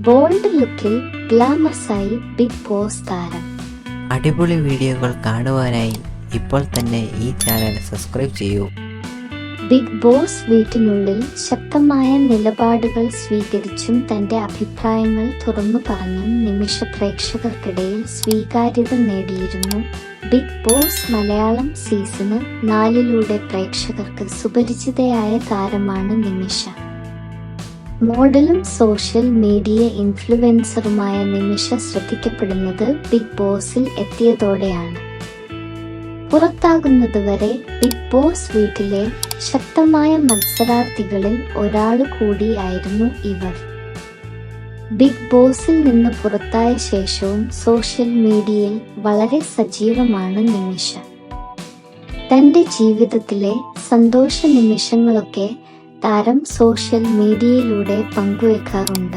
Bold ലുക്കിൽ ഗ്ലാമറസായി big boss താരം. അടിപൊളി വീഡിയോകൾ കാണുവാനായി ഇപ്പോൾ തന്നെ ഈ ചാനൽ സബ്സ്ക്രൈബ് ചെയ്യൂ. ബിഗ് ബോസ് വീട്ടിനുള്ളിൽ ശക്തമായ നിലപാടുകൾ സ്വീകരിച്ചും തന്റെ അഭിപ്രായങ്ങൾ തുറന്നു പറഞ്ഞും നിമിഷ പ്രേക്ഷകർക്കിടയിൽ സ്വീകാര്യത നേടിയിരുന്നു. ബിഗ് ബോസ് മലയാളം സീസണ് 4 പ്രേക്ഷകർക്ക് സുപരിചിതയായ താരമാണ് നിമിഷ. മോഡലും സോഷ്യൽ മീഡിയ ഇൻഫ്ലുവൻസറുമായ നിമിഷ ശ്രദ്ധിക്കപ്പെടുന്നത് ബിഗ് ബോസിൽ എത്തിയതോടെയാണ്. പുറത്താകുന്നതുവരെ ബിഗ് ബോസ് വീട്ടിലെ ശക്തമായ മത്സരാർത്ഥികളിൽ ഒരാളു കൂടിയായിരുന്നു ഇവർ. ബിഗ് ബോസിൽ നിന്ന് പുറത്തായ ശേഷവും സോഷ്യൽ മീഡിയയിൽ വളരെ സജീവമാണ് നിമിഷ. തന്റെ ജീവിതത്തിലെ സന്തോഷ നിമിഷങ്ങളൊക്കെ താരം സോഷ്യൽ മീഡിയയിലൂടെ പങ്കുവെക്കാറുണ്ട്.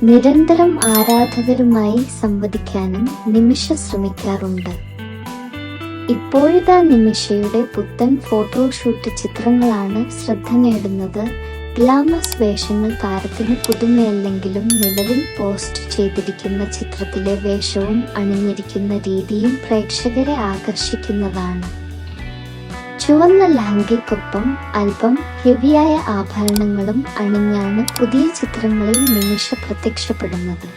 നിരന്തരം ആരാധകരുമായി സംവദിക്കാനും നിമിഷ ശ്രമിക്കാറുണ്ട്. ഇപ്പോഴിതാ നിമിഷയുടെ പുത്തൻ ഫോട്ടോഷൂട്ട് ചിത്രങ്ങളാണ് ശ്രദ്ധ നേടുന്നത്. ഗ്ലാമറസ് വേഷങ്ങൾ താരത്തിന് പുതുമയല്ലെങ്കിലും നിലവിൽ പോസ്റ്റ് ചെയ്തിരിക്കുന്ന ചിത്രത്തിലെ വേഷവും അണിഞ്ഞിരിക്കുന്ന രീതിയും പ്രേക്ഷകരെ ആകർഷിക്കുന്നതാണ്. ചുവന്ന ലഹങ്കയ്ക്കൊപ്പം അല്പം ഹെവിയായ ആഭരണങ്ങളും അണിഞ്ഞാണ് പുതിയ ചിത്രങ്ങളിൽ നിമിഷ പ്രത്യക്ഷപ്പെടുന്നത്.